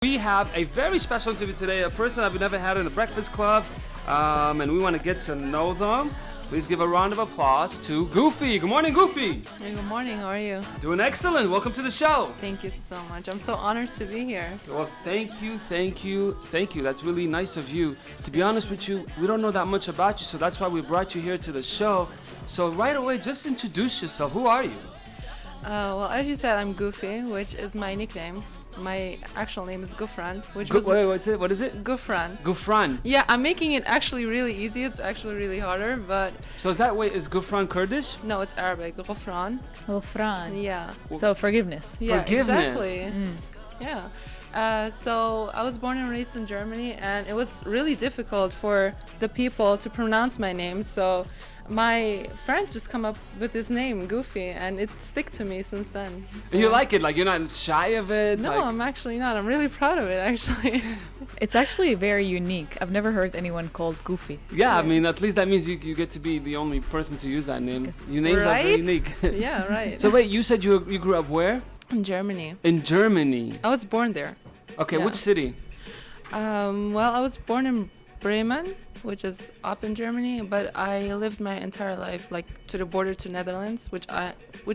We have a very special interview today, a person I've never had in the Breakfast Club, and we want to get to know them. Please give a round of applause to Guffe. Good morning, Guffe. Hey, good morning. How are you? Doing excellent. Welcome to the show. Thank you so much. I'm so honored to be here. Well, thank you. That's really nice of you. To be honest with you, we don't know that much about you, so that's why we brought you here to the show. So right away, just introduce yourself. Who are you? Well, as you said, I'm Guffe, which is my nickname. My actual name is Gufran, which Wait, what is it? Gufran. Gufran. Yeah, I'm making it actually really easy. It's actually really harder, but... So is Gufran Kurdish? No, it's Arabic. Gufran. Gufran. Yeah. So forgiveness. Yeah, Forgiveness. exactly. Yeah. So I was born and raised in Germany, and it was really difficult for the people to pronounce my name. So my friends just come up with this name, Guffe, and it stick to me since then. So You like it? Like you're not shy of it? No, like... I'm actually not. I'm really proud of it, actually. It's actually very unique. I've never heard anyone called Guffe. Yeah, I mean, at least that means you get to be the only person to use that name. Your names are very Right? unique. Yeah, right. So wait, you said you grew up where? In Germany. In Germany. I was born there. Okay, Yeah. which city? Well, I was born in Bremen, which is up in Germany, but I lived my entire life like to the border to Netherlands, which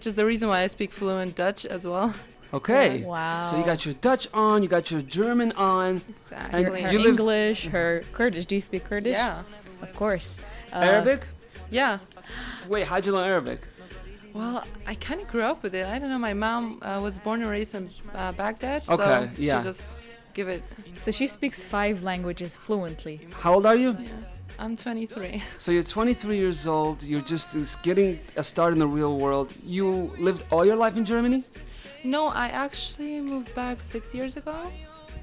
is the reason why I speak fluent Dutch as well. Okay. Wow. So you got your Dutch on, you got your German on. Exactly. her you lived- English, her Kurdish. Do you speak Kurdish? Yeah. Of course. Arabic? Yeah. Wait, how'd you learn Arabic? Well, I kind of grew up with it. I don't know. My mom was born and raised in Baghdad, Okay, so yeah. she just give it. So she speaks 5 languages fluently. How old are you? Yeah. I'm 23. So you're 23 years old, you're just getting a start in the real world. You lived all your life in Germany? No, I actually moved back 6 years ago.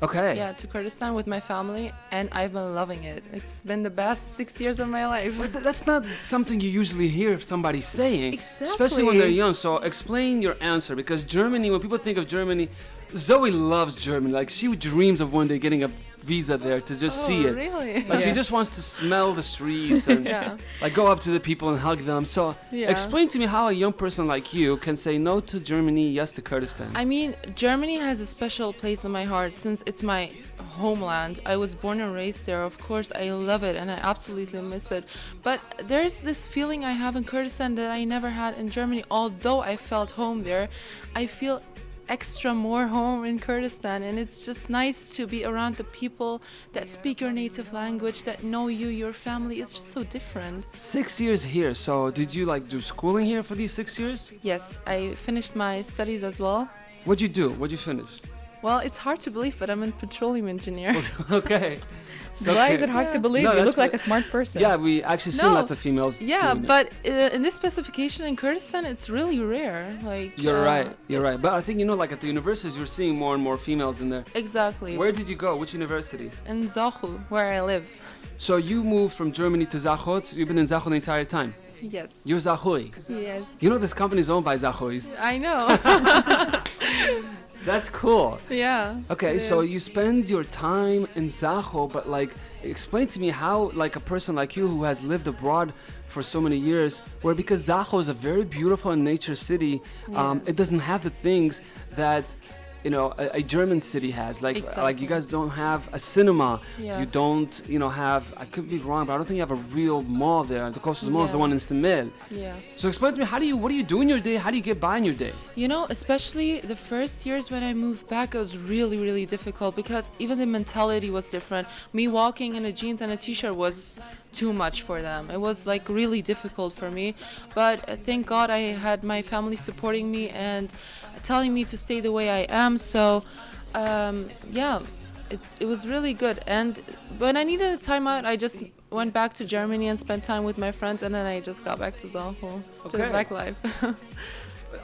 Okay. Yeah, to Kurdistan with my family, and I've been loving it. It's been the best 6 years of my life. But that's not something you usually hear somebody saying, especially when they're young. So explain your answer, because Germany, when people think of Germany, Zoe loves Germany. Like she dreams of one day getting a visa there to just see it. Really? Like she just wants to smell the streets and Yeah. like go up to the people and hug them. So Yeah. explain to me how a young person like you can say no to Germany, yes to Kurdistan. I mean, Germany has a special place in my heart since it's my homeland. I was born and raised there. Of course, I love it and I absolutely miss it. But there's this feeling I have in Kurdistan that I never had in Germany. Although I felt home there, I feel extra more home in Kurdistan, and it's just nice to be around the people that speak your native language, that know you, your family. It's just so different. 6 years here. So did you like do schooling here for these 6 years? Yes, I finished my studies as well. What'd you do? What'd you finish? Well, it's hard to believe, but I'm a petroleum engineer. Okay. So, Why okay. is it hard to Yeah. believe? No, you that's look like what- a smart person. Yeah, we actually see No. lots of females. Yeah, doing it. but in this specification in Kurdistan, it's really rare. Like You're right. You're right. But I think like at the universities, you're seeing more and more females in there. Exactly. Where did you go? Which university? In Zahu, where I live. So you moved from Germany to Zahot. You've been in Zahot the entire time. Yes. You're Zahui. Yes. You know this company is owned by Zahuis. I know. That's cool. Yeah. Okay, it so is. you spend your time in Zaho, but like, explain to me how, like, a person like you who has lived abroad for so many years, where because Zaho is a very beautiful and nature city, Yes. it doesn't have the things that a German city has. Like Exactly. you guys don't have a cinema. Yeah. You don't, have. I could be wrong, but I don't think you have a real mall there. The closest mall is the Yeah. one in Semel. Yeah. So explain to me, what do you do in your day? How do you get by in your day? You know, especially the first years when I moved back, it was really, really difficult because even the mentality was different. Me walking in a jeans and a t-shirt was too much for them. It was like really difficult for me. But thank God I had my family supporting me and telling me to stay the way I am. So, yeah, it was really good. And when I needed a timeout, I just went back to Germany and spent time with my friends, and then I just got back to Zaho, to the Okay. back life.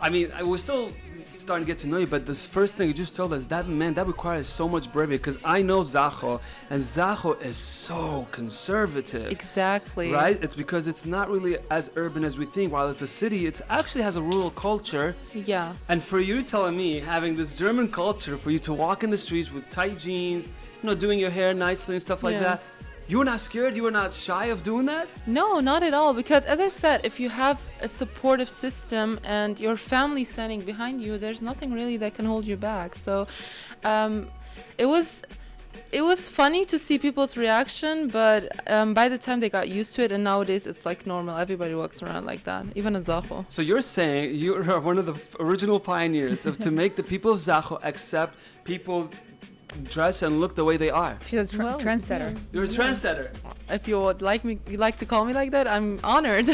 I mean, we're still starting to get to know you, but this first thing you just told us, that requires so much bravery, because I know Zaho, and Zaho is so conservative. Exactly. Right? It's because it's not really as urban as we think. While it's a city, it actually has a rural culture. Yeah. And for you telling me, having this German culture, for you to walk in the streets with tight jeans, doing your hair nicely and stuff like Yeah. that, you were not scared? You were not shy of doing that? No, not at all. Because as I said, if you have a supportive system and your family standing behind you, there's nothing really that can hold you back. So it was funny to see people's reaction, but by the time they got used to it, and nowadays it's like normal. Everybody walks around like that, even in Zaho. So you're saying you're one of the original pioneers of to make the people of Zaho accept people dress and look the way they are. She's a trendsetter. Yeah. You're a trendsetter. If you would like to call me like that, I'm honored.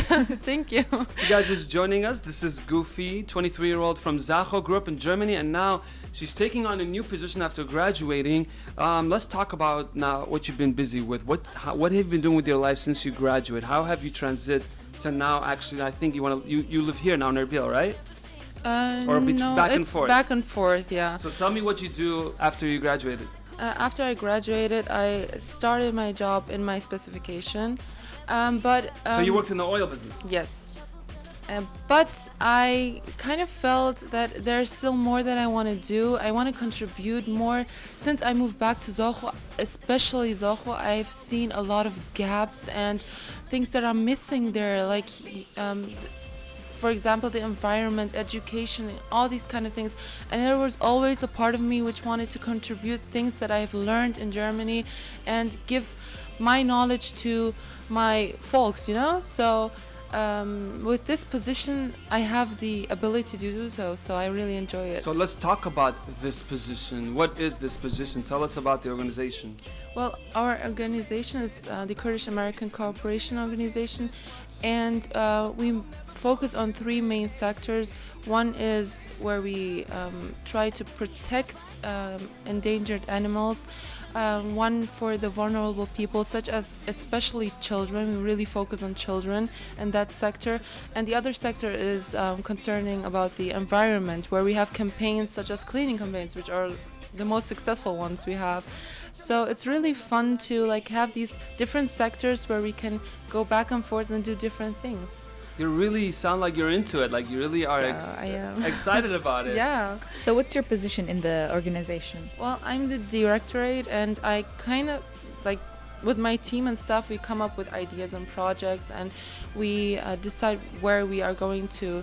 Thank you. You guys just joining us. This is Guffe, 23-year-old from Zaho, grew up in Germany, and now she's taking on a new position after graduating. Let's talk about now what you've been busy with. What have you been doing with your life since you graduate? How have you transit to now? Actually, I think you live here now in Erbil, right? Or no, back and it's forth? back and forth, yeah. So tell me what you do after you graduated. After I graduated, I started my job in my specification, So you worked in the oil business? Yes. But I kind of felt that there's still more that I want to do. I want to contribute more. Since I moved back to Zoho, especially Zoho, I've seen a lot of gaps and things that are missing there, like for example, the environment, education, all these kind of things. And there was always a part of me which wanted to contribute things that I have learned in Germany and give my knowledge to my folks, you know? So with this position, I have the ability to do so, so I really enjoy it. So let's talk about this position. What is this position? Tell us about the organization. Well, our organization is the Kurdish-American Cooperation Organization, and we focus on three main sectors. One is where we try to protect endangered animals. One for the vulnerable people, such as especially children. We really focus on children in that sector. And the other sector is concerning about the environment, where we have campaigns such as cleaning campaigns, which are the most successful ones we have. So it's really fun to like have these different sectors where we can go back and forth and do different things. You really sound like you're into it, like you really are I am. excited about it. Yeah. So what's your position in the organization? Well, I'm the directorate, and I kind of like with my team and stuff, we come up with ideas and projects, and we decide where we are going to.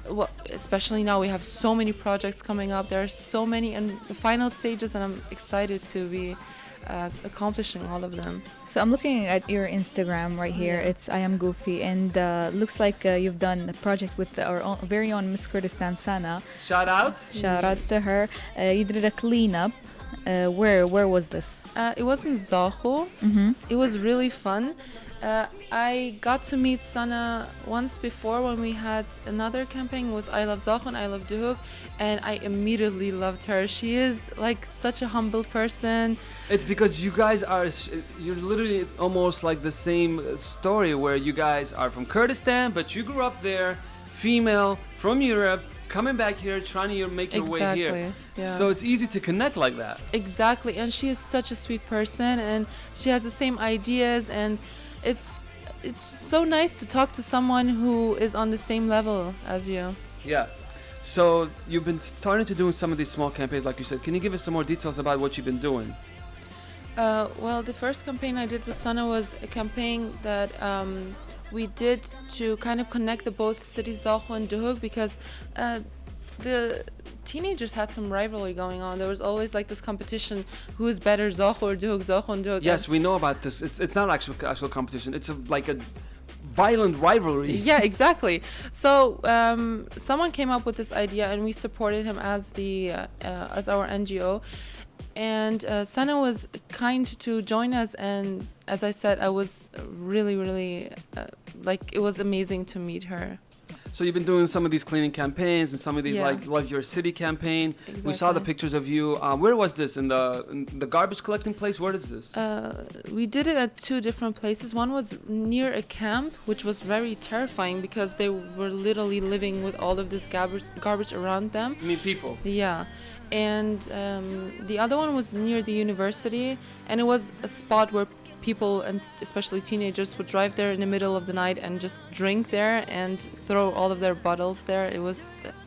Well, especially now we have so many projects coming up. There are so many in the final stages, and I'm excited to be accomplishing all of them. So I'm looking at your Instagram right here. Yeah. It's IamGuffe, and looks like you've done a project with our very own Miss Kurdistan Sana. Shout outs. Shout outs to her. You did a cleanup. Where was this? It was in Zaho. It was really fun. I got to meet Sana once before when we had another campaign. It was I Love Zaho and I Love Duhok, and I immediately loved her. She is like such a humble person. It's because you guys you're literally almost like the same story, where you guys are from Kurdistan, but you grew up there, female, from Europe, coming back here, trying to make your way here. Yeah. So it's easy to connect like that. Exactly, and she is such a sweet person, and she has the same ideas, and it's so nice to talk to someone who is on the same level as you. Yeah. So you've been starting to do some of these small campaigns, like you said. Can you give us some more details about what you've been doing? Well, the first campaign I did with Sana was a campaign that we did to kind of connect the both cities, Zaho and Duhok, because the teenagers had some rivalry going on. There was always like this competition, who is better, Zaho or Duhok, Zaho and Duhok. Yes, we know about this. It's not actual competition. It's like a violent rivalry. Yeah, exactly. So someone came up with this idea, and we supported him as as our NGO. And Sana was kind to join us, and as I said, I was really like, it was amazing to meet her. So you've been doing some of these cleaning campaigns and some of these like Love Your City campaign. Exactly. We saw the pictures of you. Where was this? In the garbage collecting place? Where is this? We did it at two different places. One was near a camp, which was very terrifying because they were literally living with all of this garbage around them. You mean people? Yeah. And the other one was near the university, and it was a spot where people, and especially teenagers, would drive there in the middle of the night and just drink there and throw all of their bottles there. It was,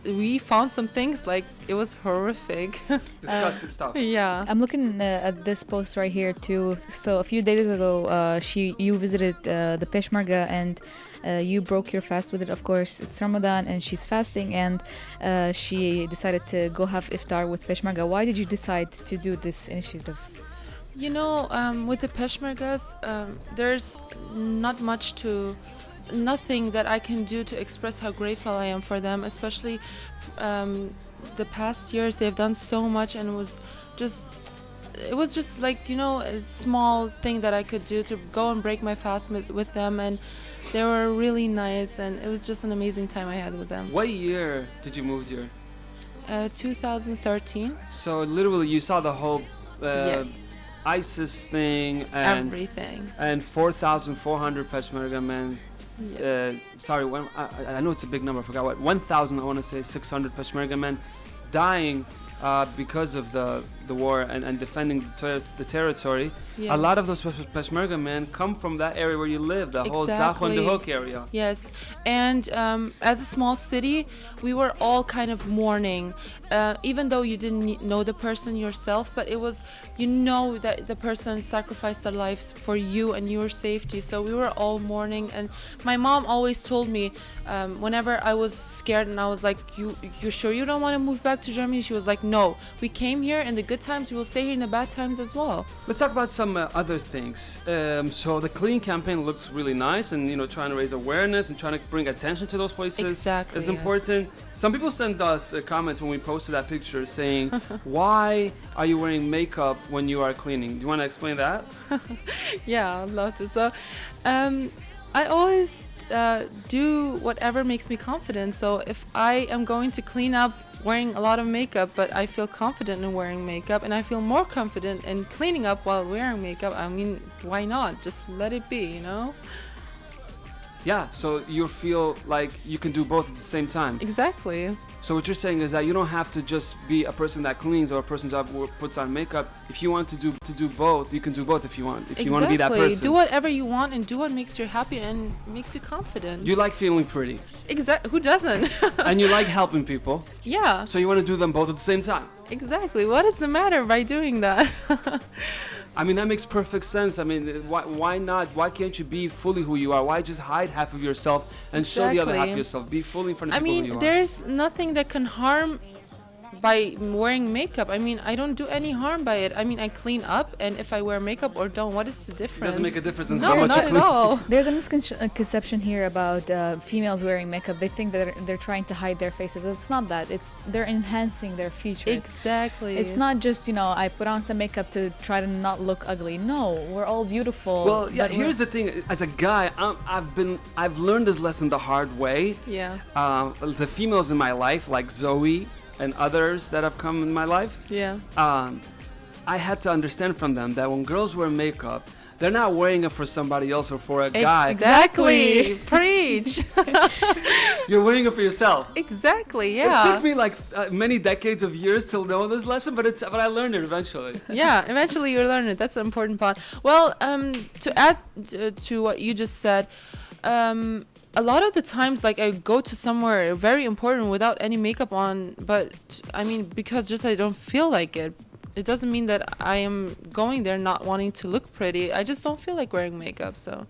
we found some things, like, it was horrific. Disgusting stuff. Yeah. I'm looking at this post right here too. So a few days ago, you visited the Peshmerga, and you broke your fast with it. Of course, it's Ramadan and she's fasting, and she decided to go have iftar with Peshmerga. Why did you decide to do this initiative? You know, with the Peshmergas, there's not much nothing that I can do to express how grateful I am for them, especially the past years. They've done so much, and it was just like, you know, a small thing that I could do to go and break my fast with them, and they were really nice, and it was just an amazing time I had with them. What year did you move here? 2013. So literally you saw the whole Yes. ISIS thing and Everything. and 4,400 Peshmerga men. Yes. Sorry, I know it's a big number. I forgot what. 1,000. I want to say 600 Peshmerga men dying because of the war and defending the territory. Yeah. A lot of those Peshmerga men come from that area where you live, the whole Zaho and Dahok area. Yes, and as a small city, we were all kind of mourning, even though you didn't know the person yourself, but it was, you know, that the person sacrificed their lives for you and your safety. So we were all mourning, and my mom always told me, whenever I was scared and I was like, you sure you don't want to move back to Germany? She was like, no, we came here in the good times, we will stay here in the bad times as well. Let's talk about some other things. So the clean campaign looks really nice, and you know, trying to raise awareness and trying to bring attention to those places Exactly, is yes. important. Some people send us comments when we posted that picture saying, why are you wearing makeup when you are cleaning? Do you want to explain that? Yeah, I'd love to. So, I always do whatever makes me confident. So if I am going to clean up wearing a lot of makeup, but I feel confident in wearing makeup, and I feel more confident in cleaning up while wearing makeup, I mean, why not? Just let it be, you know? Yeah, so you feel like you can do both at the same time. Exactly. So what you're saying is that you don't have to just be a person that cleans or a person that puts on makeup. If you want to do both, you can do both if you want. If you want to be that person. Do whatever you want and do what makes you happy and makes you confident. You like feeling pretty. Exactly. Who doesn't? And you like helping people. Yeah. So you want to do them both at the same time. Exactly. What is the matter by doing that? I mean, that makes perfect sense. I mean, why not? Why can't you be fully who you are? Why just hide half of yourself and show the other half of yourself? Be fully in front of people who you are. There's nothing that can harm by wearing makeup. I mean, I don't do any harm by it. I mean, I clean up, and if I wear makeup or don't, what is the difference? It doesn't make a difference in No, how much not you at clean. all. There's a misconception here about females wearing makeup. They think that they're trying to hide their faces. It's not that. They're enhancing their features. Exactly. It's not just, you know, I put on some makeup to try to not look ugly. No, we're all beautiful. Well, yeah. Here's the thing. As a guy, I've learned this lesson the hard way. Yeah. The females in my life, like Zoe and others that have come in my life, Yeah. I had to understand from them that when girls wear makeup, they're not wearing it for somebody else or for a guy. Exactly. Preach. You're wearing it for yourself. Exactly. It Yeah. took me like many decades of years to know this lesson, but I learned it eventually. Yeah, eventually you learn it. That's the important part. Well, to add to what you just said, a lot of the times, like, I go to somewhere very important without any makeup on, but I mean, because just I don't feel like it. It doesn't mean that I am going there not wanting to look pretty. I just don't feel like wearing makeup, so.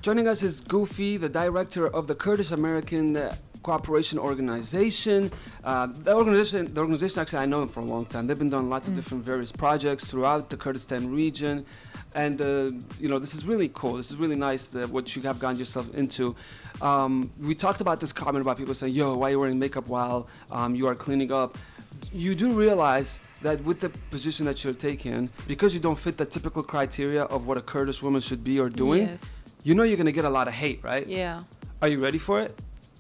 Joining us is Guffe, the director of the Kurdish-American Cooperation Organization. The organization, actually, I know them for a long time. They've been doing lots of different various projects throughout the Kurdistan region. And, you know, this is really cool. This is really nice, what you have gotten yourself into. We talked about this comment about people saying, yo, why are you wearing makeup while you are cleaning up? You do realize that with the position that you're taking, because you don't fit the typical criteria of what a Kurdish woman should be or doing, Yes. you know you're going to get a lot of hate, right? Yeah. Are you ready for it?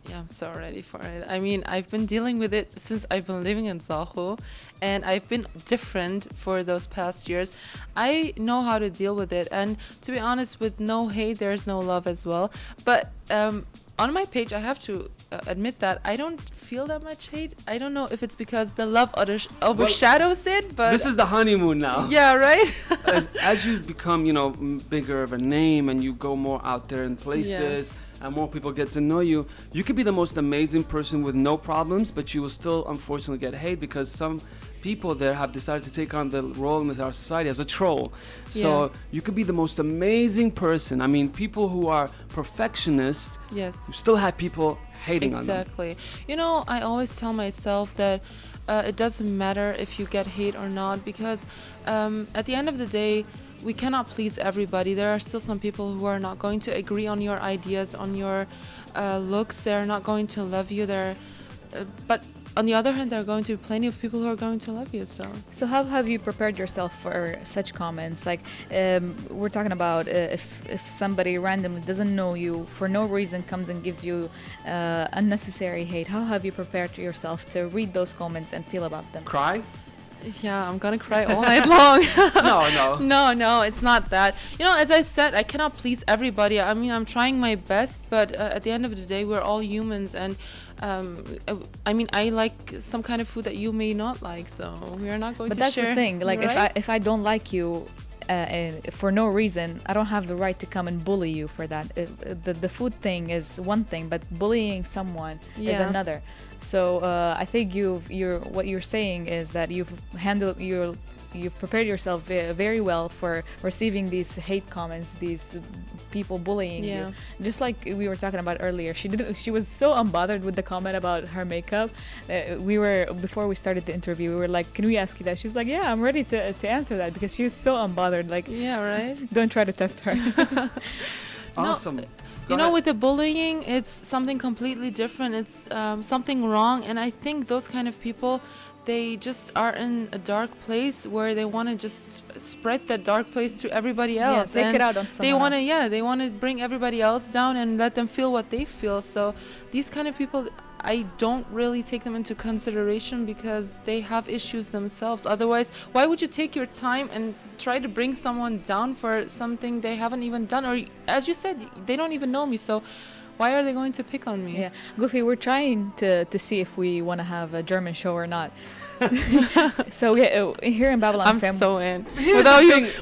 Yeah, I'm so ready for it. I mean, I've been dealing with it since I've been living in Zaho, and I've been different for those past years. I know how to deal with it, and to be honest, with no hate, there's no love as well. But on my page, I have to admit that I don't feel that much hate. I don't know if it's because the love overshadows it, but this is the honeymoon now. yeah, right. as you become, bigger of a name and you go more out there in places and more people get to know you, you could be the most amazing person with no problems, but you will still unfortunately get hate because some people there have decided to take on the role in our society as a troll. So you could be the most amazing person. I mean, people who are perfectionists, you still have people hating on them. Exactly. I always tell myself that it doesn't matter if you get hate or not, because at the end of the day, we cannot please everybody. There are still some people who are not going to agree on your ideas, on your looks. They're not going to love you. But on the other hand, there are going to be plenty of people who are going to love you. So how have you prepared yourself for such comments? Like, we're talking about if somebody randomly doesn't know you, for no reason comes and gives you unnecessary hate, how have you prepared yourself to read those comments and feel about them? Cry? Yeah, I'm gonna cry all night long. No, it's not that. As I said, I cannot please everybody. I mean, I'm trying my best, but at the end of the day, we're all humans, and I like some kind of food that you may not like, so we are not going to share. But that's the thing. Like, right? if I don't like you, for no reason, I don't have the right to come and bully you for that. The food thing is one thing, but bullying someone is another. So I think what you're saying is that you've prepared yourself very well for receiving these hate comments, these people bullying you. Just like we were talking about earlier, she was so unbothered with the comment about her makeup. Before we started the interview, we were like, can we ask you that? She's like, yeah, I'm ready to answer that, because she was so unbothered. Like, yeah, right. Don't try to test her. Awesome. With the bullying, it's something completely different. It's something wrong, and I think those kind of people, they just are in a dark place where they want to just spread that dark place to everybody else. Take it out on someone else. They want to bring everybody else down and let them feel what they feel. So these kind of people, I don't really take them into consideration because they have issues themselves. Otherwise, why would you take your time and try to bring someone down for something they haven't even done? Or, as you said, they don't even know me, so why are they going to pick on me? Yeah, Guffe, we're trying to see if we want to have a German show or not. So here in Babylon, I'm so in.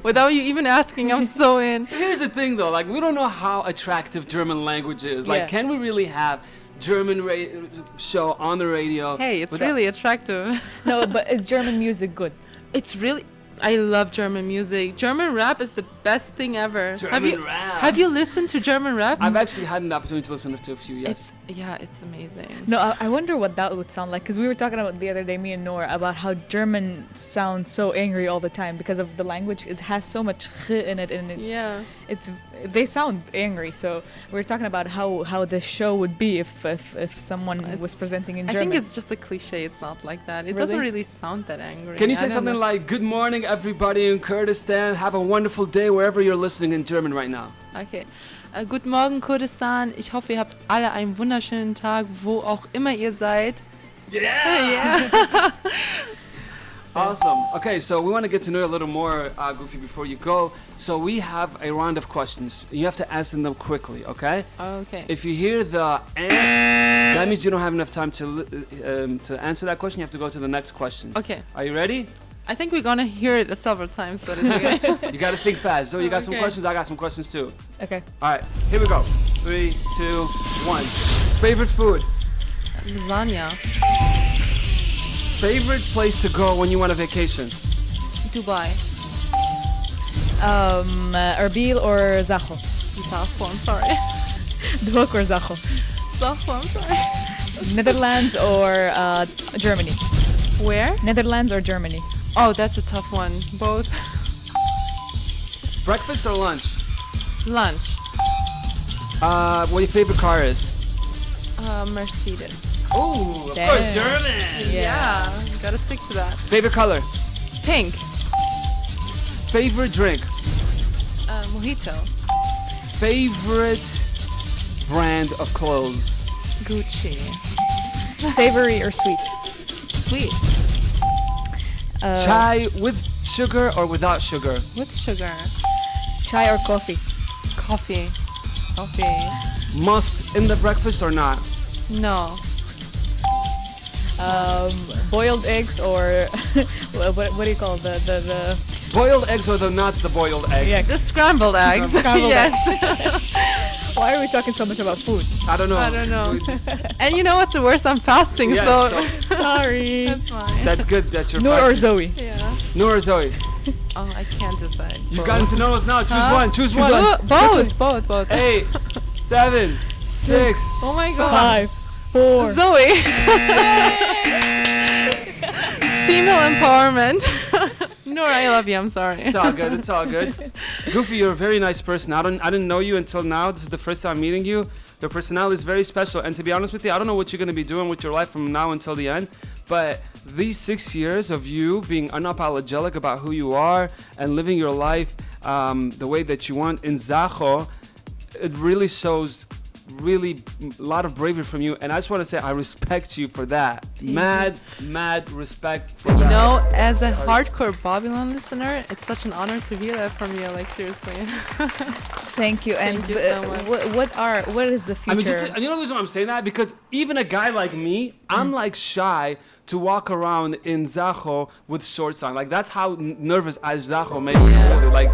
Without you even asking, I'm so in. Here's the thing, though. Like, we don't know how attractive German language is. Like, can we really have German show on the radio? Hey, it's really attractive. No, but is German music good? It's really... I love German music. German rap is the best thing ever. Have you listened to German rap? I've actually had an opportunity to listen to a few, yes. It's amazing. No, I wonder what that would sound like, because we were talking about the other day, me and Noor, about how German sounds so angry all the time because of the language. It has so much in it, and they sound angry. So we're talking about how the show would be if someone was presenting in German. I think it's just a cliche. It's not like that. It doesn't really sound that angry. Can you say something like, good morning, everybody in Kurdistan, have a wonderful day wherever you're listening in German right now? Okay. Guten Morgen, Kurdistan. Ich hoffe, ihr habt alle einen wunderschönen Tag, wo auch immer ihr seid. Yeah! Awesome. Okay, so we want to get to know you a little more, Guffe, before you go. So we have a round of questions. You have to answer them quickly, okay? Okay. If you hear the that means you don't have enough time to answer that question. You have to go to the next question. Okay. Are you ready? I think we're gonna hear it several times, but it's okay. You gotta think fast. So you got some questions, I got some questions too. Okay. Alright, here we go. 3, 2, 1. Favorite food? Lasagna. Favorite place to go when you want a vacation? Dubai. Erbil or Zaho? Zaho, I'm sorry. Duhok or Zaho? Zaho, I'm sorry. Netherlands or Germany? Where? Netherlands or Germany? Oh, that's a tough one. Both. Breakfast or lunch? Lunch. What your favorite car is? Mercedes. Oh, of course, German. Yeah, gotta stick to that. Favorite color? Pink. Favorite drink? Mojito. Favorite brand of clothes? Gucci. Savory or sweet? Sweet. Chai with sugar or without sugar? With sugar. Chai or coffee? Coffee. Coffee. must in the breakfast or not? No. Boiled eggs or what do you call the Boiled eggs or not the boiled eggs? Yeah, Just scrambled eggs. Scrambled yes. Why are we talking so much about food? I don't know. I don't know. And you know what's the worst? I'm fasting, Yeah, so Sorry. that's fine. that's good that you're Noor or fasting. Zoe? Yeah. Noor or Zoe? Oh, I can't decide. You've gotten to know us now. Choose Huh? one. Choose one. Both. 8, 7, 6. Oh my god. 5, 4. Zoe. Female empowerment. Noor, I love you. I'm sorry. It's all good. It's all good. Guffe, you're a very nice person. I didn't know you until now. This is the first time meeting you. Your personality is very special. And to be honest with you, I don't know what you're going to be doing with your life from now until the end. But these 6 years of you being unapologetic about who you are and living your life the way that you want in Zaho, it really shows really a lot of bravery from you. And I just want to say I respect you for that. Mad respect for that. You know, as a hardcore Babylon listener, it's such an honor to hear that from you. Like, seriously. Thank you. And Thank you so much. what is the future? I mean, you know the reason why I'm saying that? Because even a guy like me, I'm like shy to walk around in Zaho with shorts on. Like, that's how nervous Zaho makes me. Really.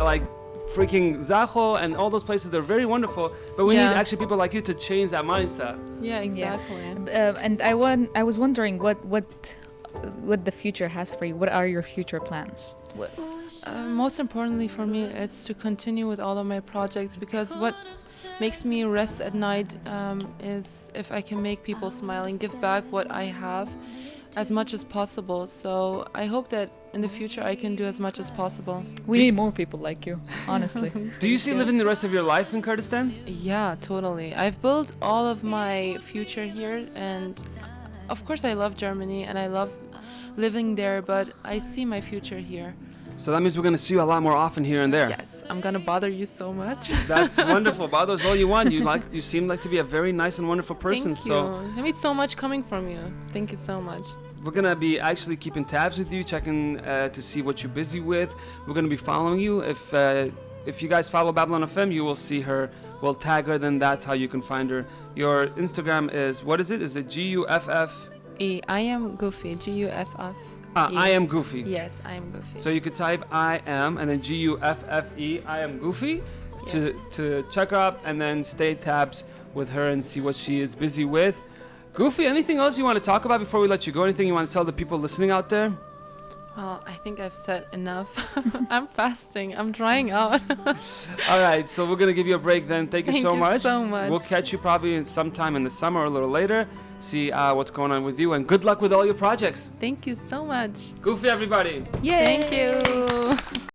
Like freaking Zaho and all those places, they're very wonderful, but we need actually people like you to change that mindset. Yeah, exactly. And I was wondering what the future has for you. What are your future plans? Most importantly for me, it's to continue with all of my projects, because what makes me rest at night is if I can make people smile and give back what I have as much as possible. So I hope that in the future I can do as much as possible. We need more people like you, honestly. Do you see living the rest of your life in Kurdistan? Yeah, totally. I've built all of my future here, and of course I love Germany and I love living there, but I see my future here. So that means we're going to see you a lot more often here and there. Yes, I'm gonna bother you so much. That's wonderful. Bother's all you want. You seem like to be a very nice and wonderful person. Thank you. I meet so much coming from you. Thank you so much. We're going to be actually keeping tabs with you, checking to see what you're busy with. We're going to be following you. If you guys follow Babylon FM, you will see her. We'll tag her, then that's how you can find her. Your Instagram is, what is it? Is it Guff? I am Guffe, Guff. I am Guffe. Yes, I am Guffe. So you could type I am and then Guffe, I am Guffe, to check her out and then stay tabs with her and see what she is busy with. Guffe, anything else you want to talk about before we let you go? Anything you want to tell the people listening out there? Well, I think I've said enough. I'm fasting. I'm drying out. All right, so we're going to give you a break then. Thank you so much. so much. We'll catch you probably sometime in the summer or a little later. See what's going on with you, and good luck with all your projects. Thank you so much. Guffe, everybody. Yay! Thank you.